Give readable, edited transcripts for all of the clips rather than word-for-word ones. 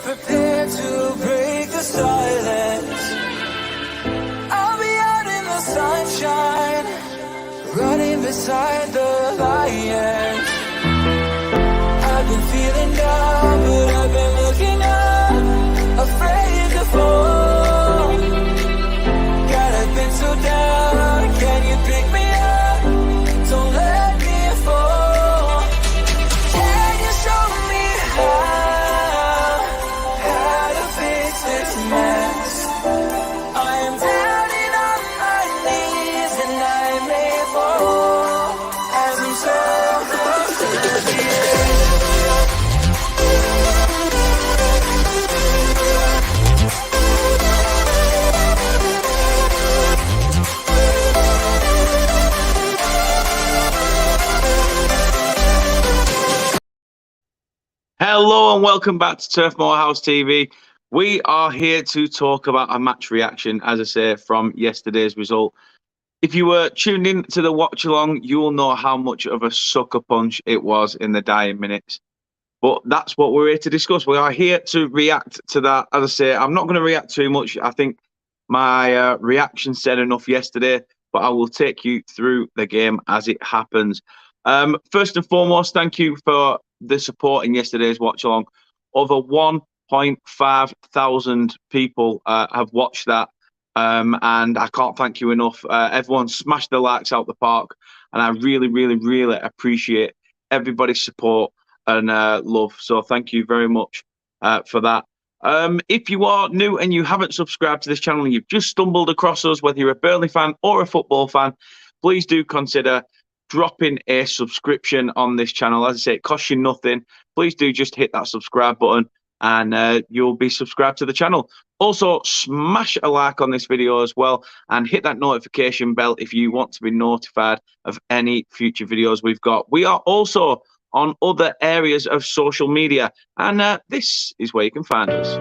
prepared to break the silence. I'll be out in the sunshine, running beside the lions. I've been feeling down, but I've been looking up, afraid to fall. God, I've been so down, can you pick me up? Don't let me fall. Can you show me how to fix this mess? I am down and on my knees and I may fall as I'm so close to the end. Hello and welcome back to Turf Moorhouse TV. We are here to talk about a match reaction, as I say, from yesterday's result. If you were tuned in to the watch along, you will know how much of a sucker punch it was in the dying minutes. But that's what we're here to discuss. We are here to react to that. As I say, I'm not going to react too much. I think my reaction said enough yesterday, but I will take you through the game as it happens. First and foremost, thank you for the support in yesterday's watch along. Over 1.5 thousand people have watched that, and I can't thank you enough. Everyone smashed the likes out the park, and I really, really, really appreciate everybody's support and love. So thank you very much for that. If you are new and you haven't subscribed to this channel and you've just stumbled across us, whether you're a Burnley fan or a football fan, please do consider dropping a subscription on this channel. As I say, it costs you nothing. Please do just hit that subscribe button and you'll be subscribed to the channel. Also, smash a like on this video as well and hit that notification bell if you want to be notified of any future videos we've got. We are also on other areas of social media, and this is where you can find us.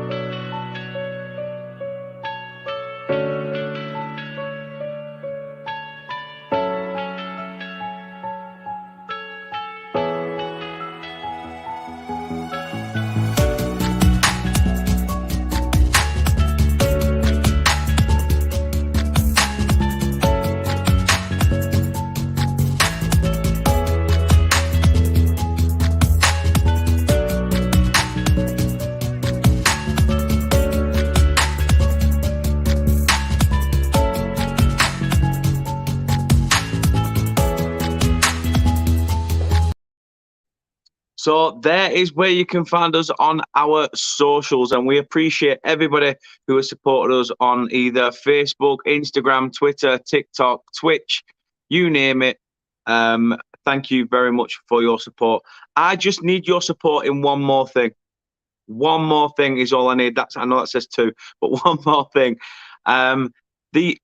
So there is where you can find us on our socials, and we appreciate everybody who has supported us on either Facebook, Instagram, Twitter, TikTok, Twitch, you name it. Thank you very much for your support. I just need your support in one more thing. One more thing is all I need. I know that says two, but one more thing. The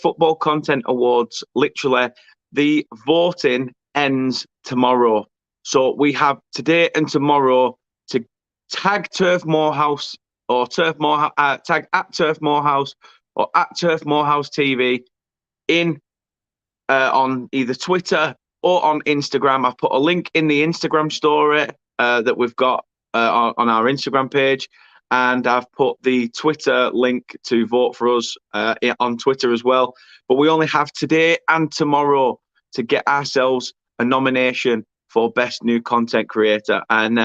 Football Content Awards, literally, the voting ends tomorrow. So we have today and tomorrow to tag Turf Moorhouse or tag at Turf Moorhouse or at Turf Moorhouse TV on either Twitter or on Instagram. I've put a link in the Instagram story that we've got on our Instagram page, and I've put the Twitter link to vote for us on Twitter as well. But we only have today and tomorrow to get ourselves a nomination for Best New Content Creator. And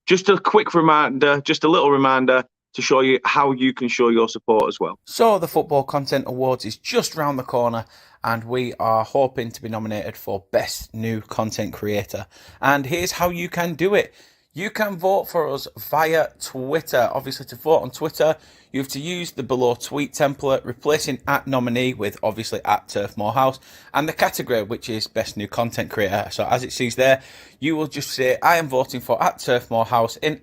just a quick reminder, just a little reminder to show you how you can show your support as well. So the Football Content Awards is just round the corner, and we are hoping to be nominated for Best New Content Creator. And here's how you can do it. You can vote for us via Twitter. Obviously, to vote on Twitter, you have to use the below tweet template, replacing @nominee with obviously @Turf Moorhouse, and the category, which is Best New Content Creator. So as it sees there, you will just say, I am voting for @Turf Moorhouse in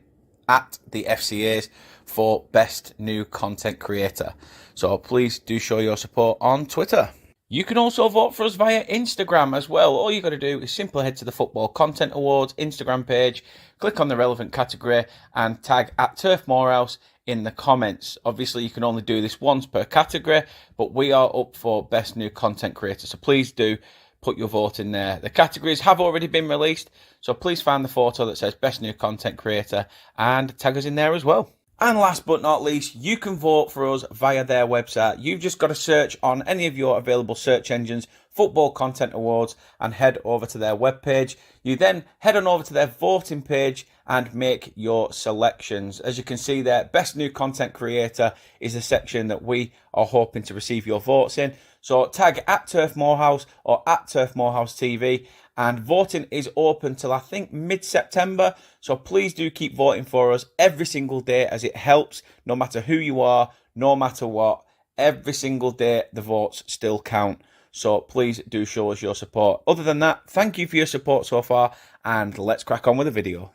@the FCAs for Best New Content Creator. So please do show your support on Twitter. You can also vote for us via Instagram as well. All you got to do is simply head to the Football Content Awards Instagram page, click on the relevant category and tag @Turf Moorhouse in the comments. Obviously, you can only do this once per category, but we are up for Best New Content Creator. So please do put your vote in there. The categories have already been released, so please find the photo that says Best New Content Creator and tag us in there as well. And last but not least, you can vote for us via their website. You've just got to search on any of your available search engines, Football Content Awards, and head over to their webpage. You then head on over to their voting page and make your selections. As you can see there, Best New Content Creator is the section that we are hoping to receive your votes in. So tag at Turf Morehouse or at Turf Morehouse TV. And voting is open till I think mid-September. So please do keep voting for us every single day, as it helps no matter who you are, no matter what. Every single day the votes still count. So please do show us your support. Other than that, thank you for your support so far, and let's crack on with the video.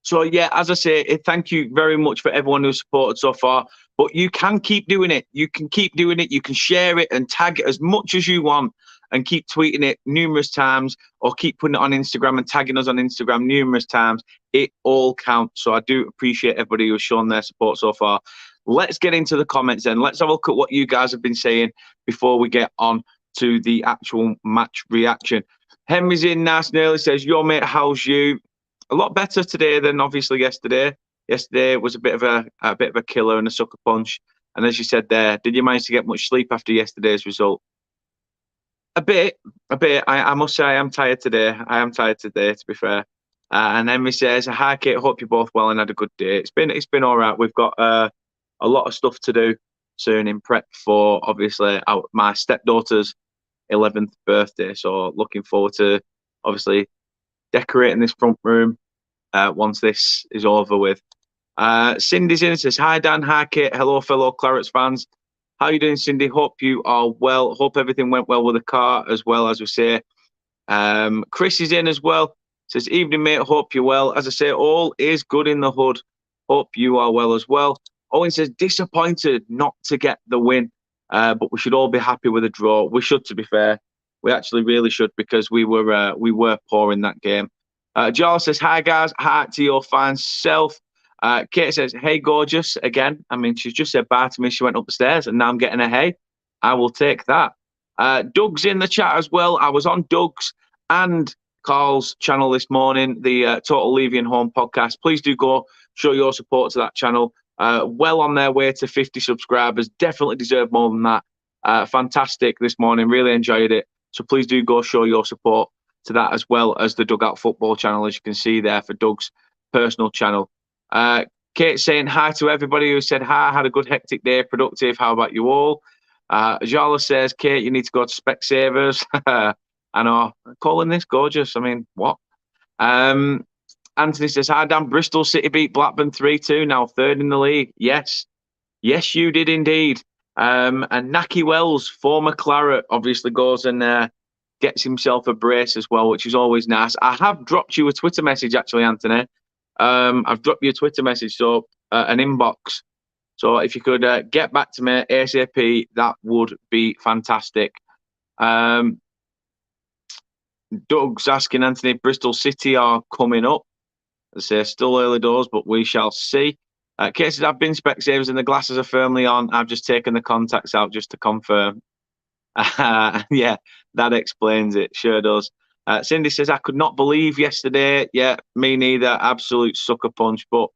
So yeah, as I say, thank you very much for everyone who's supported so far. But you can keep doing it. You can keep doing it. You can share it and tag it as much as you want, and keep tweeting it numerous times, or keep putting it on Instagram and tagging us on Instagram numerous times. It all counts. So I do appreciate everybody who's shown their support so far. Let's get into the comments then. Let's have a look at what you guys have been saying before we get on to the actual match reaction. Henry's in nice and early, says, "Yo mate, how's you?" A lot better today than obviously yesterday. Yesterday was a bit of a killer and a sucker punch. And as you said there, did you manage to get much sleep after yesterday's result? A bit. I must say I am tired today. To be fair. And Emmy says, "Hi Kate, hope you're both well and had a good day." It's been all right. We've got a lot of stuff to do soon in prep for obviously my stepdaughter's 11th birthday. So looking forward to obviously decorating this front room once this is over with. Cindy's in and says, "Hi Dan, hi Kate, hello fellow Clarets fans. How you doing, Cindy? Hope you are well. Hope everything went well with the car as well, as we say." Chris is in as well. Says, "Evening, mate. Hope you're well." As I say, all is good in the hood. Hope you are well as well. Owen says, "Disappointed not to get the win, but we should all be happy with a draw." We should, to be fair. We actually really should, because we were poor in that game. Jarl says, "Hi guys, hi to your fine self." Kate says, "Hey, gorgeous," again. I mean, she's just said bye to me. She went upstairs, and now I'm getting a hey. I will take that. Doug's in the chat as well. I was on Doug's and Carl's channel this morning, the Total Leaving Home podcast. Please do go show your support to that channel. Well on their way to 50 subscribers. Definitely deserve more than that. Fantastic this morning. Really enjoyed it. So please do go show your support to that, as well as the Dugout Football channel, as you can see there for Doug's personal channel. Kate saying hi to everybody who said hi. Had a good hectic day, productive. How about you all? Jala says, "Kate, you need to go to Specsavers." I know, calling this gorgeous. I mean, what? Anthony says, "Hi Dan, Bristol City beat Blackburn 3-2, now third in the league." Yes, you did indeed. And Naki Wells, former Claret, obviously goes and gets himself a brace as well, which is always nice. I have dropped you a Twitter message, actually, Anthony. I've dropped you a Twitter message, so an inbox. So if you could get back to me ASAP, that would be fantastic. Doug's asking Anthony, Bristol City are coming up. I say still early doors, but we shall see. Kate says, "I've been Specsavers and the glasses are firmly on. I've just taken the contacts out just to confirm." Yeah, that explains it. Sure does. Cindy says, "I could not believe yesterday." Yeah, me neither. Absolute sucker punch, but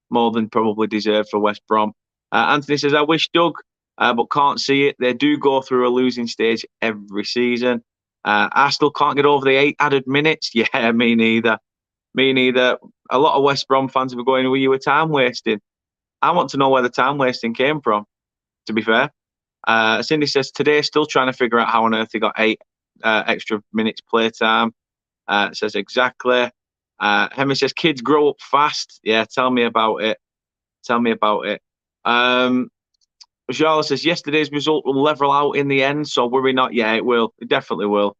more than probably deserved for West Brom. Anthony says, "I wish Doug, but can't see it. They do go through a losing stage every season. I still can't get over the 8 added minutes." Yeah, me neither. A lot of West Brom fans were going, "Were you a time wasting?" I want to know where the time wasting came from, to be fair. Cindy says, "Today, still trying to figure out how on earth he got 8 extra minutes playtime." Says exactly. Henry says, "Kids grow up fast." Yeah, tell me about it. Jala says, "Yesterday's result will level out in the end, so worry not." Yeah, it will. It definitely will.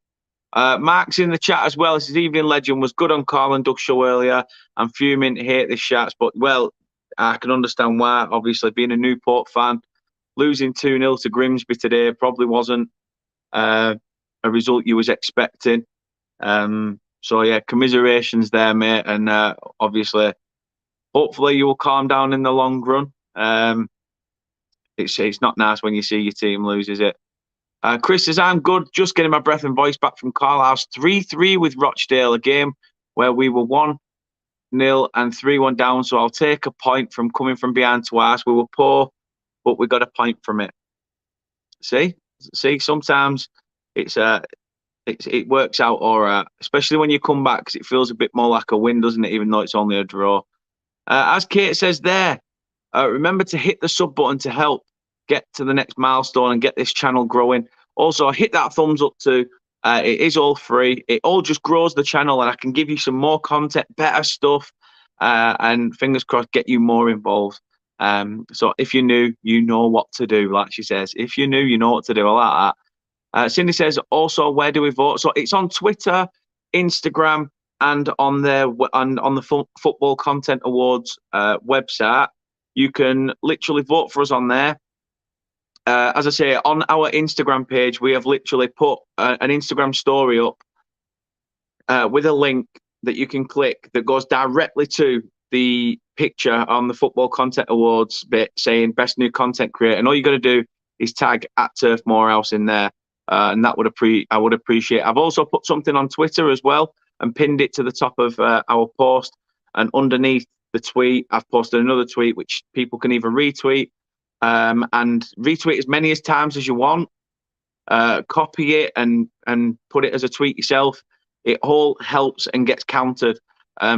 Mark's in the chat as well. He says, "Evening legend, was good on Carl and Doug's show earlier. I'm fuming, hate this shots, but well, I can understand why. Obviously, being a Newport fan, losing 2-0 to Grimsby today probably wasn't a result you was expecting. So yeah, commiserations there, mate, and obviously, hopefully you will calm down in the long run. It's not nice when you see your team lose, is it? Chris says, I'm good. Just getting my breath and voice back from Carlisle's 3-3 with Rochdale, a game where we were 1-0 and 3-1 down. So I'll take a point from coming from behind twice. We were poor, but we got a point from it. See, sometimes it works out all right, especially when you come back, because it feels a bit more like a win, doesn't it? Even though it's only a draw. As Kate says there, remember to hit the sub button to help get to the next milestone and get this channel growing. Also, hit that thumbs up too. It is all free. It all just grows the channel, and I can give you some more content, better stuff, and fingers crossed, get you more involved. So if you're new, you know what to do, like she says. If you're new, you know what to do. I like that. Cindy says, also, where do we vote? So it's on Twitter, Instagram, and on the Football Content Awards website. You can literally vote for us on there. As I say, on our Instagram page, we have literally put an Instagram story up with a link that you can click that goes directly to the picture on the Football Content Awards bit saying Best New Content Creator. And all you got to do is tag at Turf Morehouse in there. And that I would appreciate. I've also put something on Twitter as well and pinned it to the top of our post. And underneath the tweet, I've posted another tweet which people can either retweet and retweet as many times as you want. Copy it and put it as a tweet yourself. It all helps and gets counted.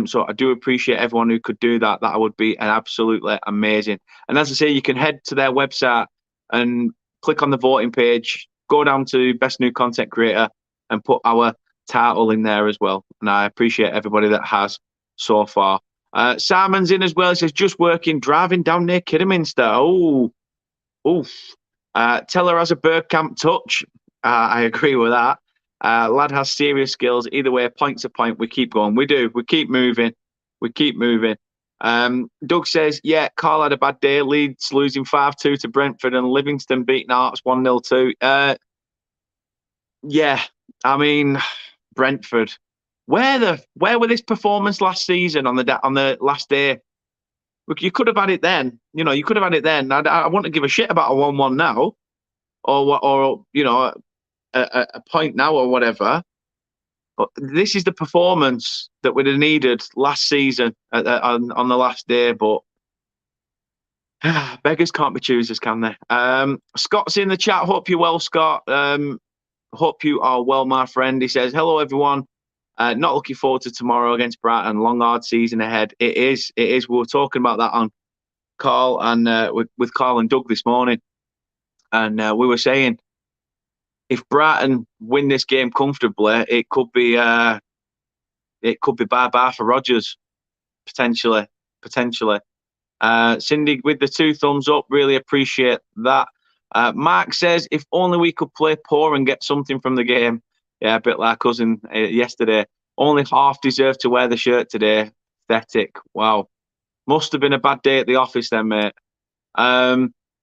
So I do appreciate everyone who could do that. That would be an absolutely amazing. And as I say, you can head to their website and click on the voting page, go down to Best New Content Creator and put our title in there as well. And I appreciate everybody that has so far. Simon's in as well. He says, just working, driving down near Kidderminster. Oh, oof. Teller has a Bergkamp touch. I agree with that. Lad has serious skills. Either way, point to point, we keep going. We do. We keep moving. Doug says, yeah, Carl had a bad day. Leeds losing 5-2 to Brentford and Livingston beating Hearts 1-0 too. Yeah, I mean, Brentford. Where were this performance last season on the last day? Look, you could have had it then. You could have had it then. I want to give a shit about a 1-1 now, or a point now or whatever. But this is the performance that we'd have needed last season on the last day. But beggars can't be choosers, can they? Scott's in the chat. Hope you're well, Scott. Hope you are well, my friend. He says, hello, everyone. Not looking forward to tomorrow against Brighton. Long, hard season ahead. It is. We were talking about that on Carl and with Carl and Doug this morning. And we were saying, if Brighton win this game comfortably, it could be bye-bye for Rodgers, potentially. Cindy with the 2 thumbs up, really appreciate that. Mark says, if only we could play poor and get something from the game. Yeah, a bit like us yesterday. Only half deserved to wear the shirt today. Pathetic. Wow. Must have been a bad day at the office then, mate.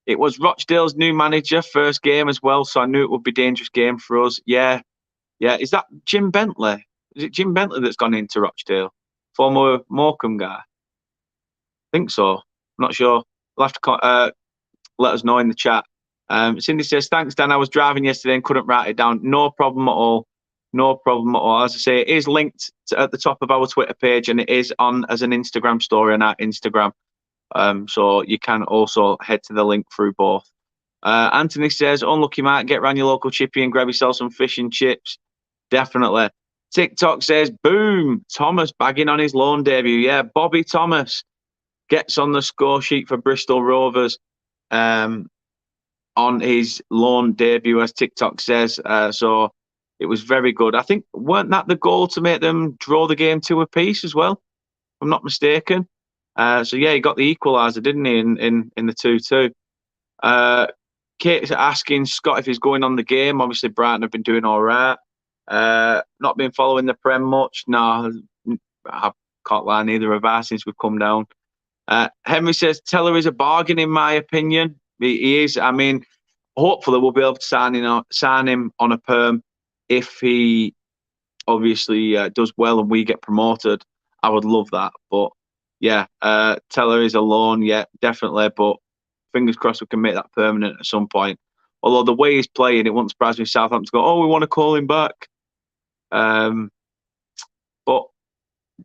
It was Rochdale's new manager, first game as well, so I knew it would be a dangerous game for us. Yeah. Is that Jim Bentley? Is it Jim Bentley that's gone into Rochdale? Former Morecambe guy? I think so. I'm not sure. You'll have to let us know in the chat. Cindy says, thanks, Dan. I was driving yesterday and couldn't write it down. No problem at all. As I say, it is linked at the top of our Twitter page and it is on as an Instagram story on our Instagram. So you can also head to the link through both. Anthony says, unlucky Mark, get round your local chippy and grab yourself some fish and chips. Definitely. TikTok says, boom, Thomas bagging on his loan debut. Yeah, Bobby Thomas gets on the score sheet for Bristol Rovers on his loan debut, as TikTok says. So it was very good. I think, weren't that the goal to make them draw the game 2-apiece as well? If I'm not mistaken. So yeah, he got the equaliser, didn't he, in the 2-2. Kate's asking Scott if he's going on the game. Obviously, Brighton have been doing all right. Not been following the Prem much. No, I can't lie, neither have I since we've come down. Henry says, Teller is a bargain, in my opinion. He is. I mean, hopefully we'll be able to sign him on a perm if he obviously does well and we get promoted. I would love that. But yeah, Teller is a loan. Yeah, definitely. But fingers crossed we can make that permanent at some point. Although the way he's playing, it wouldn't surprise me if Southampton go, oh, we want to call him back. But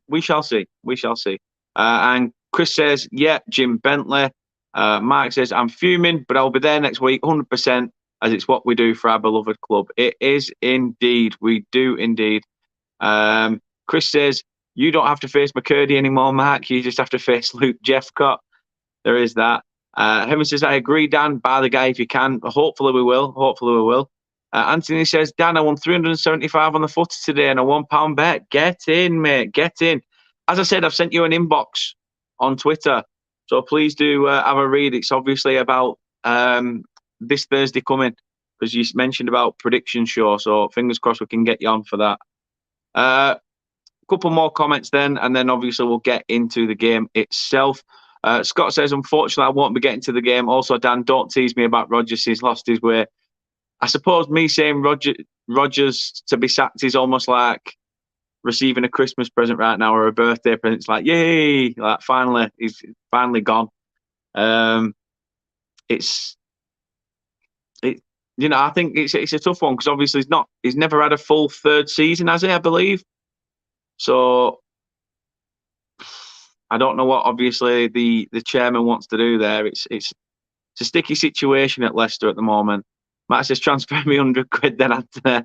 we shall see. We shall see. And Chris says, yeah, Jim Bentley. Mark says, I'm fuming, but I'll be there next week, 100%, as it's what we do for our beloved club. It is indeed. We do indeed. Chris says, you don't have to face McCurdy anymore, Mark. You just have to face Luke Jeffcott. There is that. Heaven says, I agree, Dan. Buy the guy if you can. Hopefully we will. Hopefully we will. Anthony says, Dan, I won 375 on the footy today and a £1 bet. Get in, mate. Get in. As I said, I've sent you an inbox on Twitter. So please do have a read. It's obviously about this Thursday coming, because you mentioned about prediction show. So fingers crossed we can get you on for that. Couple more comments then, and then obviously we'll get into the game itself. Scott says, unfortunately, I won't be getting to the game. Also, Dan, don't tease me about Rodgers. He's lost his way. I suppose me saying Rodgers to be sacked is almost like receiving a Christmas present right now or a birthday present. It's like, yay! Like finally, he's finally gone. I think it's a tough one because obviously he's never had a full third season, has he? I believe. So I don't know what obviously the chairman wants to do there. It's a sticky situation at Leicester at the moment. Matt says, transfer me 100 quid then, Anthony.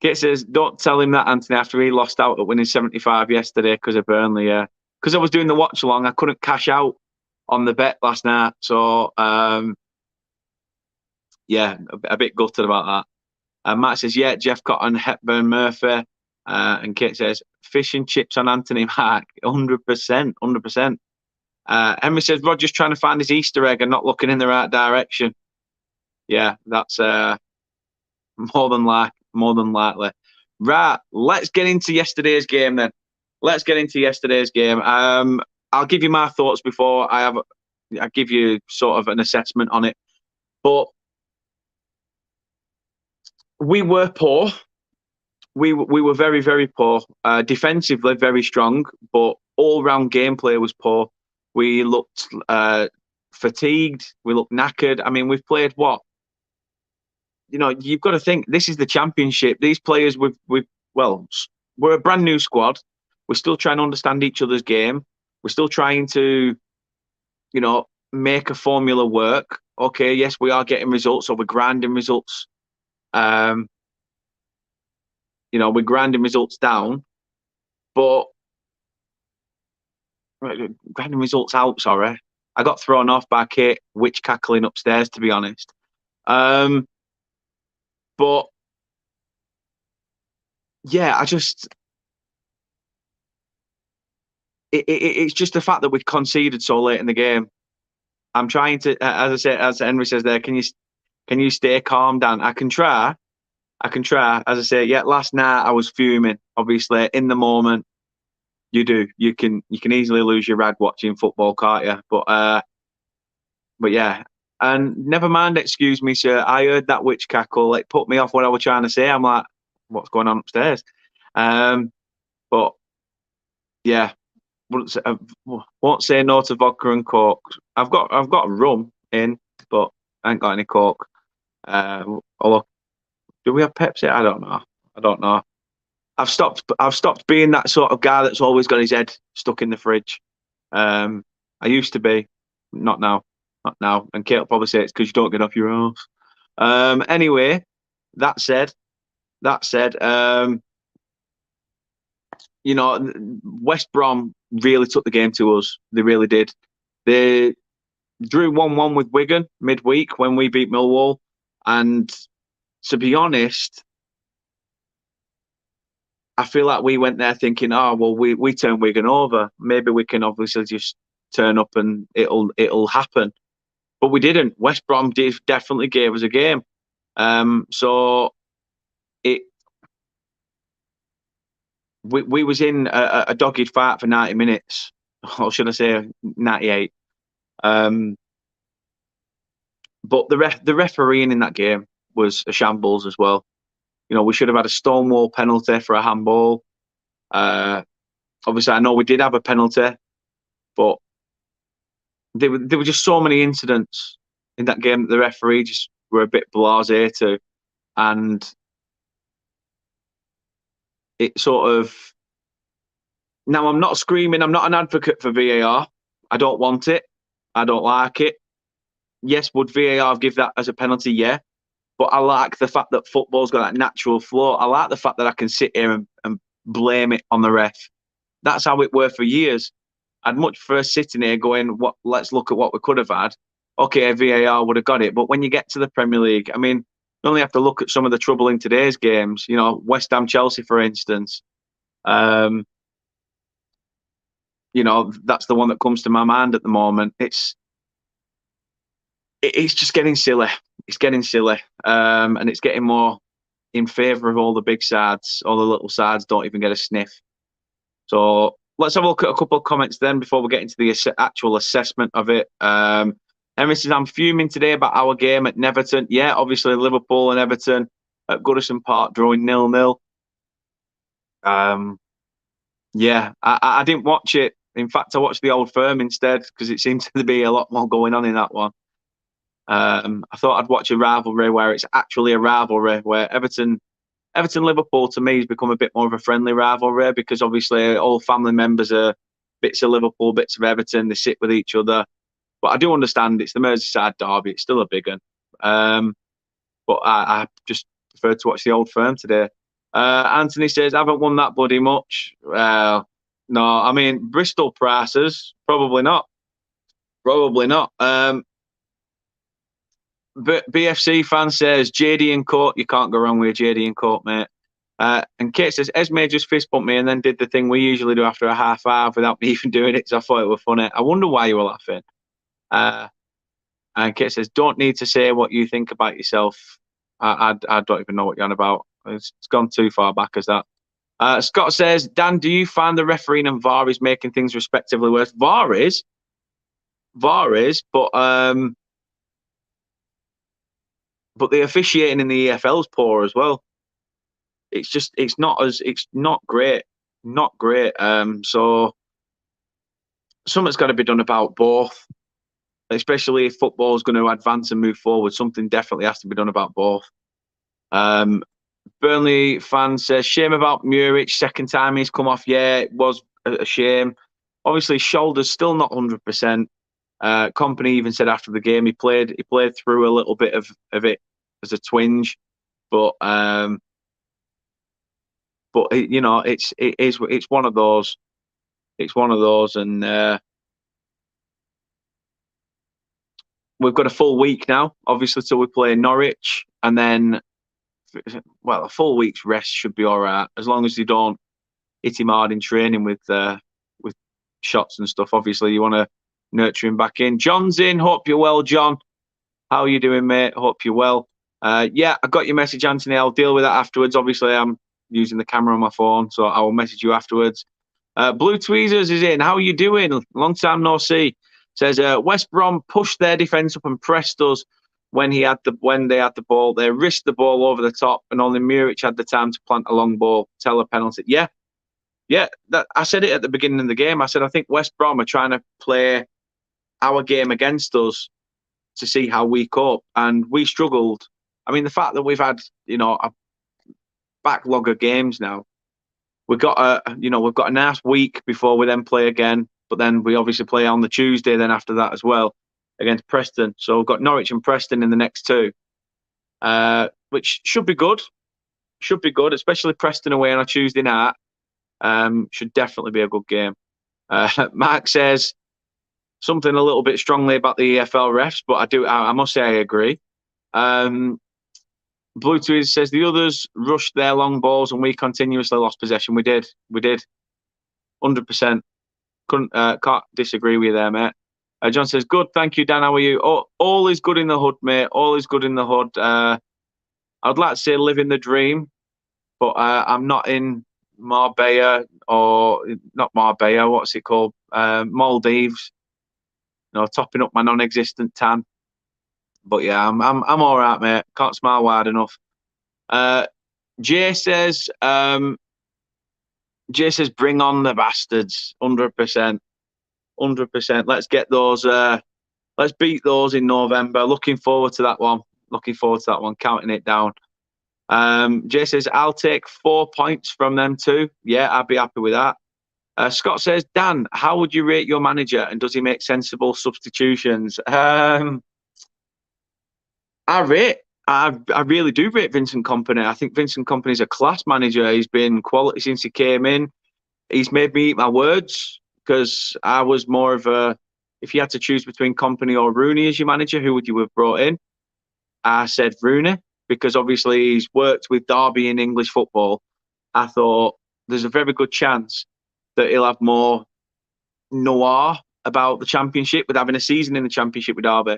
Kit says, don't tell him that, Anthony, after he lost out at winning 75 yesterday because of Burnley. Because I was doing the watch along, I couldn't cash out on the bet last night. So, a bit gutted about that. Matt says, yeah, Jeff Cotton, Hepburn, Murphy. And Kit says, fish and chips on Anthony Mark, 100%, 100%. Henry says, Roger's trying to find his Easter egg and not looking in the right direction. Yeah, that's more than likely. Right, let's get into yesterday's game then. I'll give you my thoughts before I give you sort of an assessment on it. But we were poor. We were very, very poor. Defensively, very strong, but all-round gameplay was poor. We looked fatigued. We looked knackered. I mean, we've played what? You've got to think, this is the Championship. These players, we're a brand new squad. We're still trying to understand each other's game. We're still trying to, make a formula work. Okay, yes, we are getting results, or we're grinding results. We're grinding results down, but grinding results out, sorry. I got thrown off by Kate witch cackling upstairs, to be honest. But yeah, it's just the fact that we conceded so late in the game. I'm trying to, as Henry says there, can you stay calm, Dan? I can try. As I say, yeah, last night I was fuming. Obviously, in the moment, you can easily lose your rag watching football, can't you? But yeah. And never mind, excuse me, sir. I heard that witch cackle. It put me off what I was trying to say. I'm like, what's going on upstairs? But yeah, won't say no to vodka and coke. I've got rum in, but I ain't got any coke. Although, do we have Pepsi? I don't know. I've stopped being that sort of guy that's always got his head stuck in the fridge. I used to be, not now. And Kate will probably say it's because you don't get off your arse. Anyway, that said, West Brom really took the game to us. They really did. They drew 1-1 with Wigan midweek when we beat Millwall. And to be honest, I feel like we went there thinking, we turned Wigan over. Maybe we can obviously just turn up and it'll happen. But we didn't. West Brom definitely gave us a game. We was in a dogged fight for 90 minutes, or should I say 98. But the refereeing in that game was a shambles as well. We should have had a Stonewall penalty for a handball. Obviously, I know we did have a penalty, but there were just so many incidents in that game that the referee just were a bit blasé to, and it sort of. Now, I'm not screaming. I'm not an advocate for VAR. I don't want it. I don't like it. Yes, would VAR give that as a penalty? Yeah. But I like the fact that football's got that natural flow. I like the fact that I can sit here and blame it on the ref. That's how it worked for years. I'd much prefer sitting here going, "What? Let's look at what we could have had." Okay, VAR would have got it. But when you get to the Premier League, I mean, you only have to look at some of the trouble in today's games. You know, West Ham, Chelsea, for instance. You know, that's the one that comes to my mind at the moment. It's just getting silly. It's getting silly, and it's getting more in favour of all the big sides. All the little sides don't even get a sniff. So let's have a look at a couple of comments then before we get into the actual assessment of it. Henry says, I'm fuming today about our game at Neverton. Yeah, obviously Liverpool and Everton at Goodison Park drawing 0-0. Yeah, I didn't watch it. In fact, I watched the Old Firm instead because it seemed to be a lot more going on in that one. I thought I'd watch a rivalry where it's actually a rivalry, where Everton Liverpool to me has become a bit more of a friendly rivalry because obviously all family members are bits of Liverpool, bits of Everton. They sit with each other. But I do understand it's the Merseyside derby. It's still a big one. But I just prefer to watch the Old Firm today. Anthony says, haven't won that bloody much. No, I mean, Bristol prices, probably not. Probably not. But BFC fan says, JD and Court, you can't go wrong with JD and Court, mate. And Kate says, Esme just fist bumped me and then did the thing we usually do after a half hour without me even doing it, so I thought it was funny. I wonder why you were laughing. And Kate says, don't need to say what you think about yourself. I don't even know what you're on about. It's gone too far back as that. Scott says, Dan, do you find the refereeing and VAR is making things respectively worse? VAR is, but the officiating in the EFL is poor as well. It's not great. So something's got to be done about both, especially if football is going to advance and move forward. Something definitely has to be done about both. Burnley fan says, shame about Muric. Second time he's come off. Yeah, it was a shame. Obviously, shoulder's still not 100%. Company even said after the game he played through a little bit of it as a twinge, but you know, it's one of those. It's one of those, and we've got a full week now, obviously, till we play Norwich, and then, well, a full week's rest should be all right as long as you don't hit him hard in training with shots and stuff. Obviously, you want to nurture him back in. John's in. Hope you're well, John. How are you doing, mate? Hope you're well. Yeah, I got your message, Anthony. I'll deal with that afterwards. Obviously, I'm using the camera on my phone, so I will message you afterwards. Blue Tweezers is in. How are you doing? Long time no see. Says West Brom pushed their defence up and pressed us when they had the ball. They risked the ball over the top, and only Muric had the time to plant a long ball. Tell a penalty. Yeah. I said it at the beginning of the game. I said I think West Brom are trying to play our game against us to see how we cope, and we struggled. I mean, the fact that we've had a backlog of games now. We've got a nice week before we then play again, but then we obviously play on the Tuesday then after that as well against Preston. So we've got Norwich and Preston in the next two, which should be good. Should be good, especially Preston away on a Tuesday night. Should definitely be a good game. Mark says something a little bit strongly about the EFL refs, but I must say I agree. Bluetooth says the others rushed their long balls and we continuously lost possession. We did. 100%. Can't disagree with you there, mate. John says, good, thank you, Dan. How are you? All is good in the hood, mate. All is good in the hood. I'd like to say living the dream, but I'm not in Marbella, or not Marbella, what's it called? Maldives. Topping up my non-existent tan. But yeah, I'm all right, mate. Can't smile wide enough. Jay says, bring on the bastards. 100%. Let's get those let's beat those in November. Looking forward to that one. Counting it down. Jay says, I'll take 4 points from them too. Yeah, I'd be happy with that. Scott says, Dan, how would you rate your manager, and does he make sensible substitutions? I really do rate Vincent Kompany. I think Vincent Kompany's a class manager. He's been quality since he came in. He's made me eat my words, because I was more of a, if you had to choose between Kompany or Rooney as your manager, who would you have brought in? I said Rooney, because obviously he's worked with Derby in English football. I thought there's a very good chance that he'll have more noir about the Championship, with having a season in the Championship with Derby.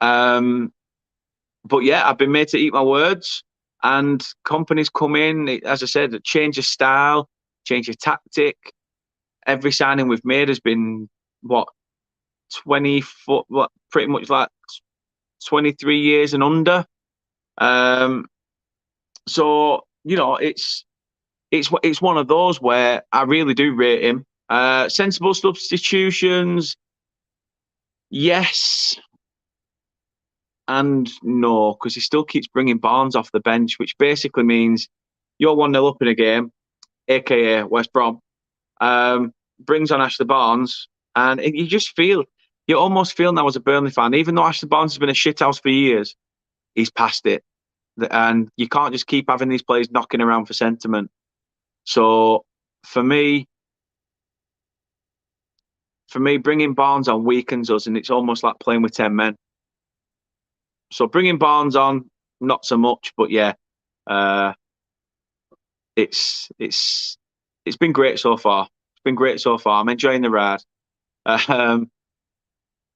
But yeah, I've been made to eat my words, and Kompany's come in, as I said, a change of style, change of tactic. Every signing we've made has been, pretty much like 23 years and under. So, it's one of those where I really do rate him. Sensible substitutions, yes and no, because he still keeps bringing Barnes off the bench, which basically means you're 1-0 up in a game, aka West Brom, brings on Ashley Barnes, and you almost feel now as a Burnley fan, even though Ashley Barnes has been a shithouse for years, he's past it. And you can't just keep having these players knocking around for sentiment. So for me, bringing Barnes on weakens us, and it's almost like playing with 10 men. So bringing Barnes on, not so much, but yeah, it's been great so far. I'm enjoying the ride.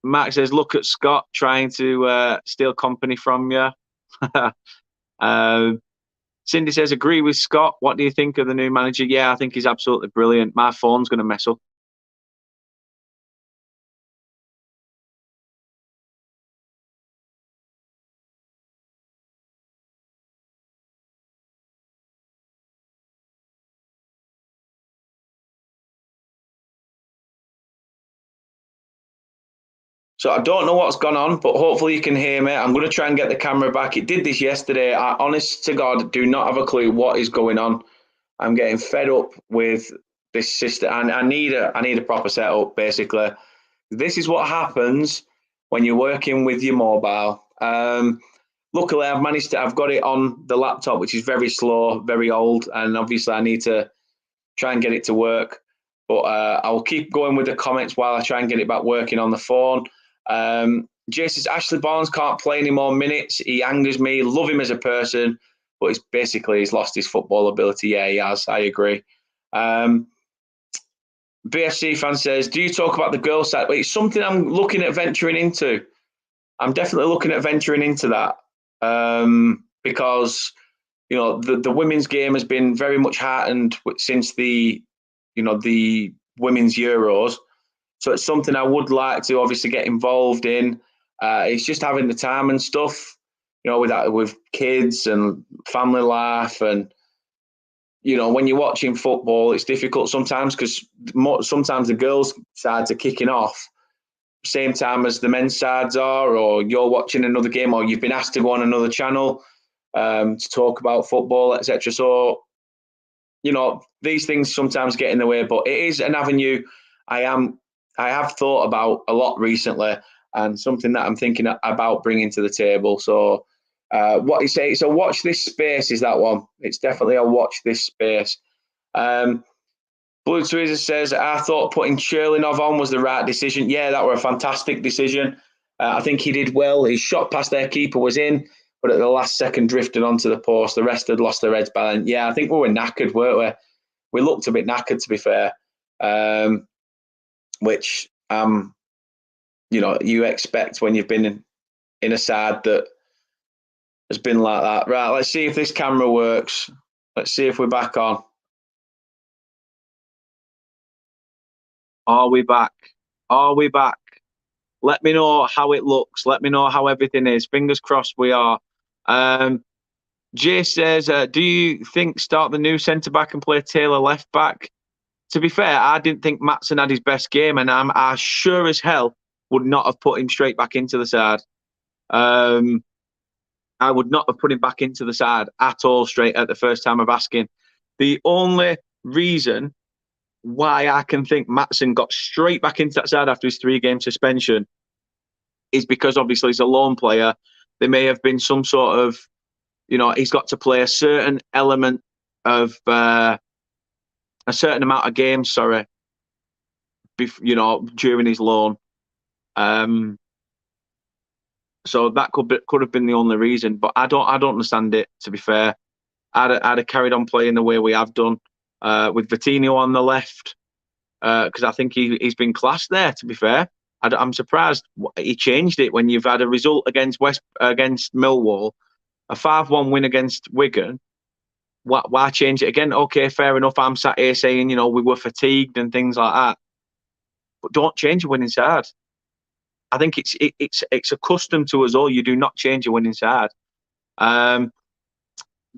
Mark says, look at Scott trying to steal Kompany from you. Cindy says, agree with Scott. What do you think of the new manager? Yeah, I think he's absolutely brilliant. My phone's going to mess up. So I don't know what's gone on, but hopefully you can hear me. I'm going to try and get the camera back. It did this yesterday. I, honest to God, do not have a clue what is going on. I'm getting fed up with this system, and I need a proper setup. Basically, this is what happens when you're working with your mobile. Luckily, I've got it on the laptop, which is very slow, very old, and obviously I need to try and get it to work. But I'll keep going with the comments while I try and get it back working on the phone. Jay says, Ashley Barnes can't play any more minutes. He angers me. Love him as a person, but he's lost his football ability. Yeah, he has. I agree. BFC fan says, do you talk about the girls' side? It's something I'm looking at venturing into. I'm definitely looking at venturing into that, because the women's game has been very much heartened since the women's Euros. So it's something I would like to obviously get involved in. It's just having the time and stuff, with kids and family life. And, when you're watching football, it's difficult sometimes, because sometimes the girls' sides are kicking off same time as the men's sides are, or you're watching another game, or you've been asked to go on another channel to talk about football, etc. So, these things sometimes get in the way, but it is an avenue I have thought about a lot recently, and something that I'm thinking about bringing to the table. So what you say, so watch this space is that one. It's definitely a watch this space. Blue Teresa says, I thought putting Cherlinov on was the right decision. Yeah, that were a fantastic decision. I think he did well. His shot past their keeper was in, but at the last second drifted onto the post. The rest had lost their heads by then. Yeah, I think we were knackered, weren't we? We looked a bit knackered, to be fair. Which you expect when you've been in a side that has been like that. Right, let's see if this camera works. Let's see if we're back on. Are we back? Let me know how it looks. Let me know how everything is. Fingers crossed we are. Jay says, do you think start the new centre-back and play Taylor left-back? To be fair, I didn't think Maatsen had his best game, and I sure as hell would not have put him straight back into the side. I would not have put him back into the side at all straight at the first time of asking. The only reason why I can think Maatsen got straight back into that side after his 3-game suspension is because obviously he's a lone player. There may have been some sort of, he's got to play a certain element of a certain amount of games, during his loan. So that could have been the only reason, but I don't understand it. To be fair, I'd have carried on playing the way we have done with Vitinho on the left because I think he's been classed there. To be fair, I'm surprised he changed it when you've had a result against Millwall, a 5-1 win against Wigan. Why change it again? Okay, fair enough. I'm sat here saying we were fatigued and things like that, but don't change a winning side. I think it's accustomed to us all. You do not change a winning side.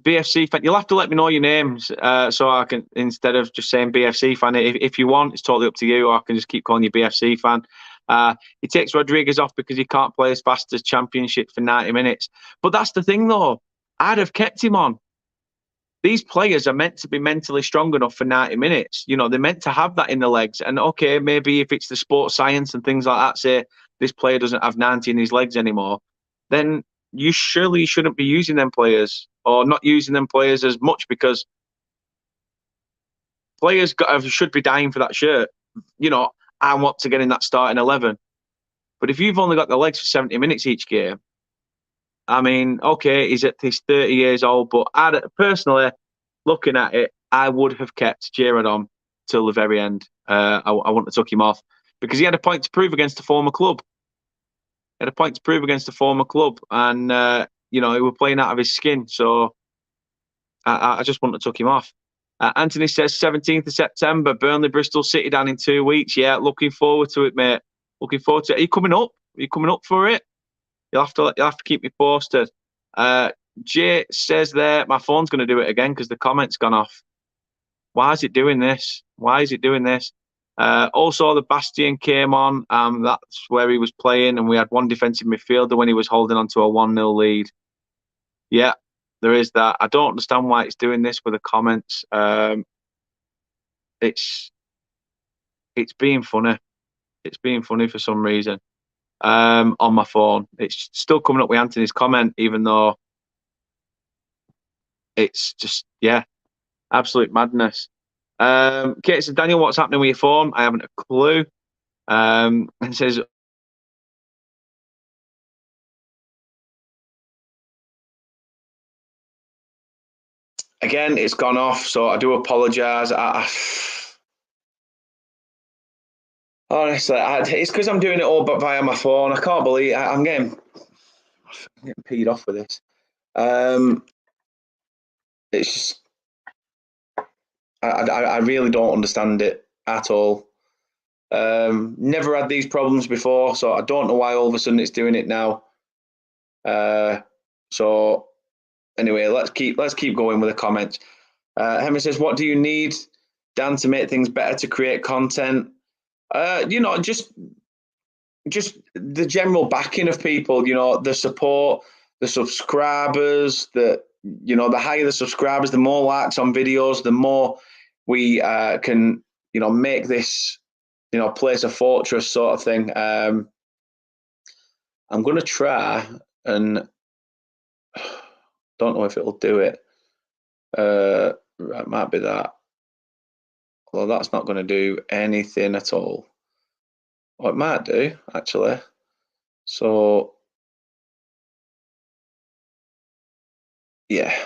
BFC fan, you'll have to let me know your names so I can, instead of just saying BFC fan, if you want, it's totally up to you, or I can just keep calling you BFC fan. He takes Rodriguez off because he can't play as fast as Championship for 90 minutes. But that's the thing, though. I'd have kept him on. These players are meant to be mentally strong enough for 90 minutes. They're meant to have that in the legs. And okay, maybe if it's the sports science and things like that, say this player doesn't have 90 in his legs anymore, then you surely shouldn't be using them players, or not using them players as much, because players should be dying for that shirt. I want to get in that starting 11. But if you've only got the legs for 70 minutes each game, I mean, okay, he's 30 years old, but personally, looking at it, I would have kept Gerrard on till the very end. I wouldn't have took him off because he had a point to prove against a former club. And he was playing out of his skin. So I just wouldn't have took him off. Anthony says 17th of September, Burnley, Bristol City down in 2 weeks. Yeah, looking forward to it, mate. Looking forward to it. Are you coming up? For it? You'll have to keep me posted. Jay says there, my phone's going to do it again because the comment's gone off. Why is it doing this? Also, the Bastion came on. That's where he was playing, and we had one defensive midfielder when he was holding on to a 1-0 lead. Yeah, there is that. I don't understand why it's doing this with the comments. It's being funny. It's being funny for some reason. On my phone, it's still coming up with Anthony's comment, even though it's just absolute madness. Kate says, Daniel, what's happening with your phone? I haven't a clue. And says, again, it's gone off, so I do apologise. Honestly, it's because I'm doing it all but via my phone. I can't believe I'm getting peed off with this. It's just, I really don't understand it at all. Never had these problems before, so I don't know why all of a sudden it's doing it now. So anyway, let's keep going with the comments. Henry says, what do you need, Dan, to make things better, to create content? Just the general backing of people, the support, the subscribers, the higher the subscribers, the more likes on videos, the more we can, make this, place a fortress sort of thing. I'm going to try, and don't know if it'll do it. It might be that. Well, that's not going to do anything at all. Well, it might do, actually. So, yeah.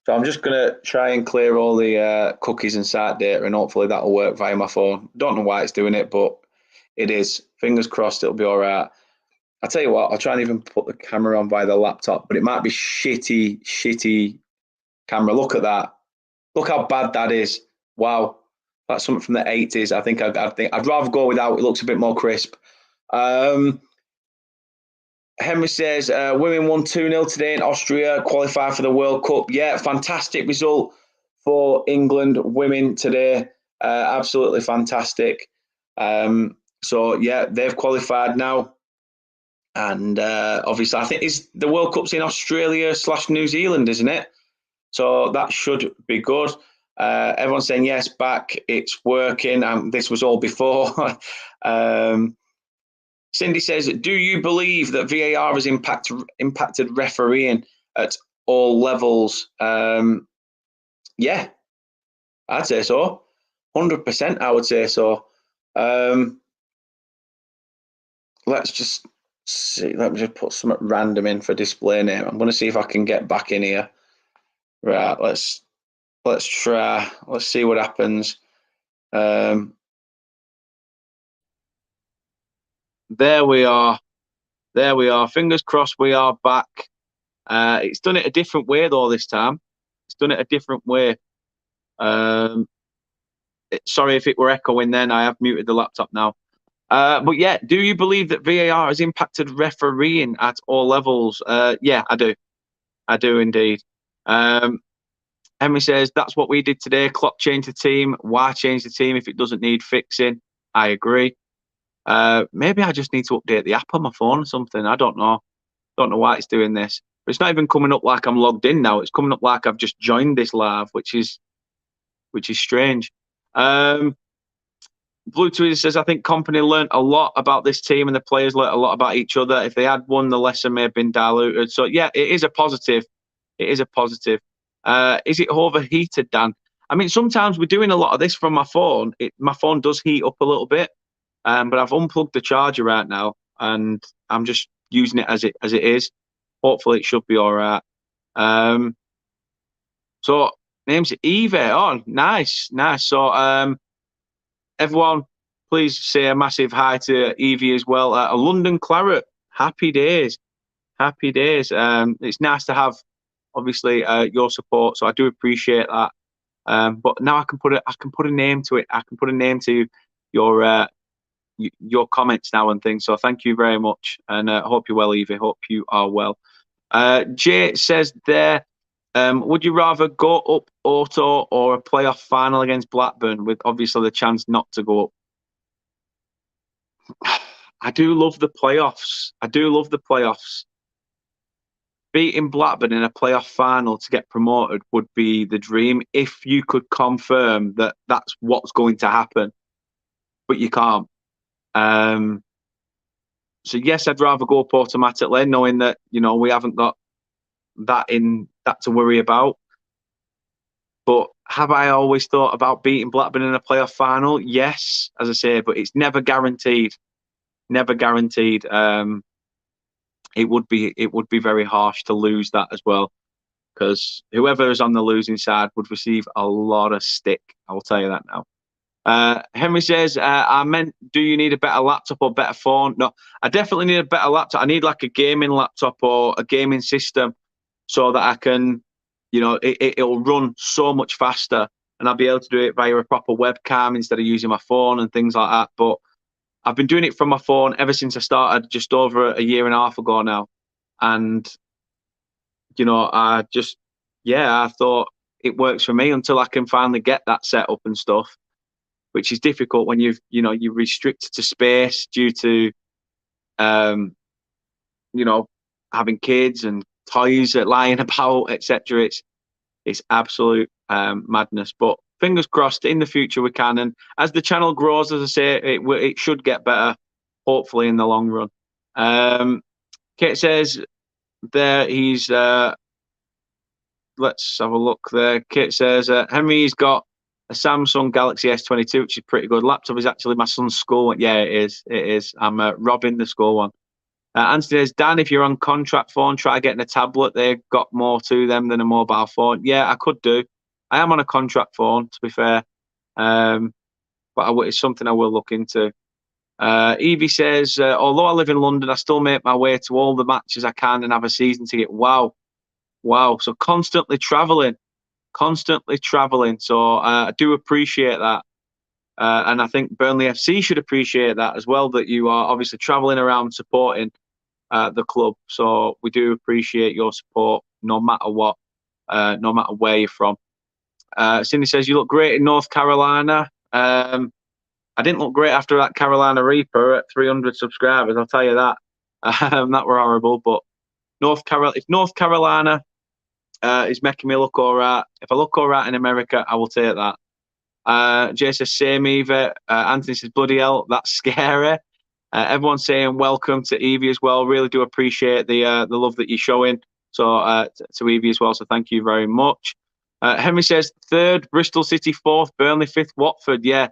So I'm just going to try and clear all the cookies and site data, and hopefully that'll work via my phone. Don't know why it's doing it, but it is. Fingers crossed it'll be all right. I'll tell you what, I'll try and even put the camera on via the laptop, but it might be shitty camera. Look at that. Look how bad that is. Wow. That's something from the 80s. I think I'd rather go without. It looks a bit more crisp. Henry says, women won 2-0 today in Austria, qualify for the World Cup. Yeah, fantastic result for England women today. Absolutely fantastic. So yeah, they've qualified now. And obviously, I think the World Cup's in Australia/New Zealand, isn't it? So that should be good. Everyone's saying yes, back. It's working. This was all before. Cindy says, "Do you believe that VAR has impacted refereeing at all levels?" Yeah, I'd say so. 100%, I would say so. Let's just see. Let me just put something random in for display name. I'm going to see if I can get back in here. Right, let's try. Let's see what happens. There we are. There we are. Fingers crossed we are back. It's done it a different way though this time. It's done it a different way. Sorry if it were echoing then. I have muted the laptop now. But yeah, do you believe that VAR has impacted refereeing at all levels? Yeah, I do. I do indeed. Henry says, that's what we did today. Klopp changed the team. Why change the team if it doesn't need fixing? I agree. Maybe I just need to update the app on my phone or something. I don't know. Don't know why it's doing this. But it's not even coming up like I'm logged in now. It's coming up like I've just joined this live, which is strange. Blue Twitter says, I think company learned a lot about this team and the players learned a lot about each other. If they had won, the lesson may have been diluted. So, yeah, it is a positive. It is a positive. Is it overheated, Dan? I mean, sometimes we're doing a lot of this from my phone. My phone does heat up a little bit, but I've unplugged the charger right now, and I'm just using it as it is. Hopefully, it should be all right. So, name's Eve. Oh, nice. So, everyone, please say a massive hi to Evie as well. A London Claret, happy days. It's nice to have, obviously, your support, so I do appreciate that. But now I can put a name to it. I can put a name to your comments now and things. So thank you very much, and I hope you're well, Evie. Hope you are well. Jay says there, would you rather go up auto or a playoff final against Blackburn with obviously the chance not to go up? I do love the playoffs. Beating Blackburn in a playoff final to get promoted would be the dream if you could confirm that that's what's going to happen, but you can't. So yes, I'd rather go up automatically, knowing that we haven't got that to worry about. But have I always thought about beating Blackburn in a playoff final? Yes, as I say, but it's never guaranteed. Never guaranteed. It would be very harsh to lose that as well, because whoever is on the losing side would receive a lot of stick. I will tell you that now. Henry says, I meant, do you need a better laptop or better phone? No, I definitely need a better laptop. I need like a gaming laptop or a gaming system so that I can, it'll run so much faster and I'll be able to do it via a proper webcam instead of using my phone and things like that. But I've been doing it from my phone ever since I started just over a year and a half ago now. And, I thought it works for me until I can finally get that set up and stuff, which is difficult when you're restricted to space due to, having kids and toys lying about, etc. It's absolute madness. But fingers crossed, in the future we can. And as the channel grows, as I say, it should get better, hopefully in the long run. Kate says there he's. Let's have a look there. Kate says Henry's got a Samsung Galaxy S22, which is pretty good. Laptop is actually my son's school one. Yeah, it is. It is. I'm robbing the school one. Anthony says, Dan, if you're on contract phone, try getting a tablet. They've got more to them than a mobile phone. Yeah, I could do. I am on a contract phone, to be fair. But it's something I will look into. Evie says, although I live in London, I still make my way to all the matches I can and have a season ticket. Wow. So constantly traveling. So I do appreciate that. And I think Burnley FC should appreciate that as well, that you are obviously traveling around supporting the club. So we do appreciate your support no matter what, no matter where you're from. Cindy says, you look great in North Carolina. I didn't look great after that Carolina Reaper at 300 subscribers. I'll tell you that. That were horrible. But if North Carolina is making me look all right, if I look all right in America, I will take that. Jay says, same Eva. Anthony says, bloody hell, that's scary. Everyone's saying welcome to Evie as well. Really do appreciate the love that you're showing. So to Evie as well. So thank you very much. Henry says, third, Bristol City, fourth, Burnley, fifth, Watford. Yeah.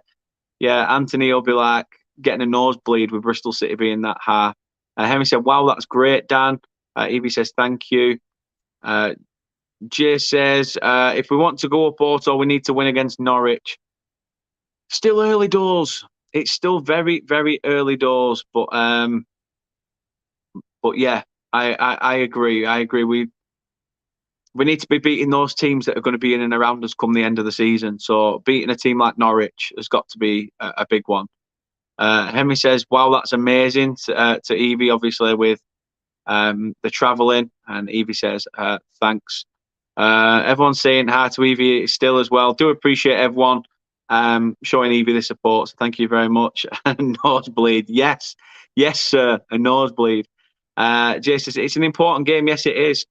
Anthony will be like getting a nosebleed with Bristol City being that high. Henry said, wow, that's great, Dan. Evie says, thank you. Jay says, if we want to go up auto, we need to win against Norwich. Still early doors. It's still very, very early doors. But yeah, I agree. I agree. We need to be beating those teams that are going to be in and around us come the end of the season. So beating a team like Norwich has got to be a big one. Henry says, wow, that's amazing. To Evie, obviously, with the travelling. And Evie says, thanks. Everyone's saying hi to Evie still as well. Do appreciate everyone showing Evie the support. So thank you very much. Nosebleed. Yes, sir. A nosebleed. Jay says, it's an important game. Yes, it is.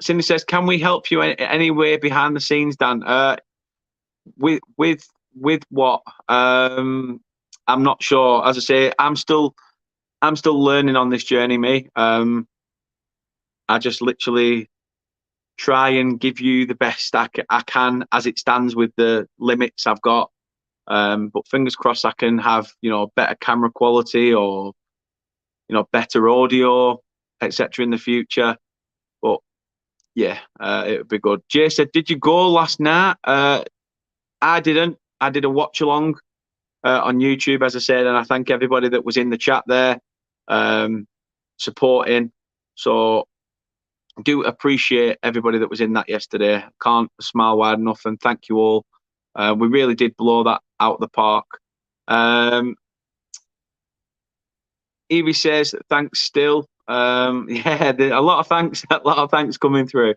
Cindy says, can we help you anywhere behind the scenes, Dan? With what? I'm not sure. As I say, I'm still learning on this journey, me. I just literally try and give you the best I can as it stands with the limits I've got. But fingers crossed I can have, better camera quality or, better audio, etc. in the future. But yeah, it would be good. Jay said, did you go last night? I didn't. I did a watch along on YouTube, as I said, and I thank everybody that was in the chat there supporting. So I do appreciate everybody that was in that yesterday. Can't smile wide enough, and thank you all. We really did blow that out of the park. Evie says, thanks still. Yeah, a lot of thanks coming through.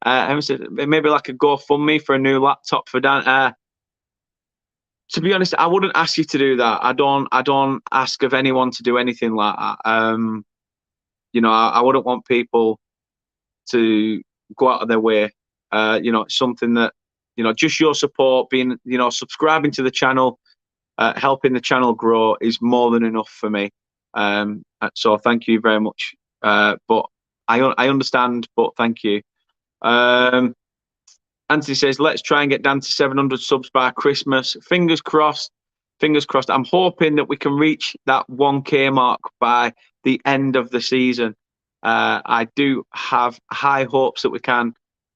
Emma said, maybe like a GoFundMe for a new laptop for Dan. To be honest, I wouldn't ask you to do that. I don't ask of anyone to do anything like that. I wouldn't want people to go out of their way. It's something that, just your support, being, subscribing to the channel, helping the channel grow is more than enough for me. So thank you very much. But I understand, but thank you. Anthony says, let's try and get down to 700 subs by Christmas. Fingers crossed. Fingers crossed. I'm hoping that we can reach that 1K mark by the end of the season. I do have high hopes that we can.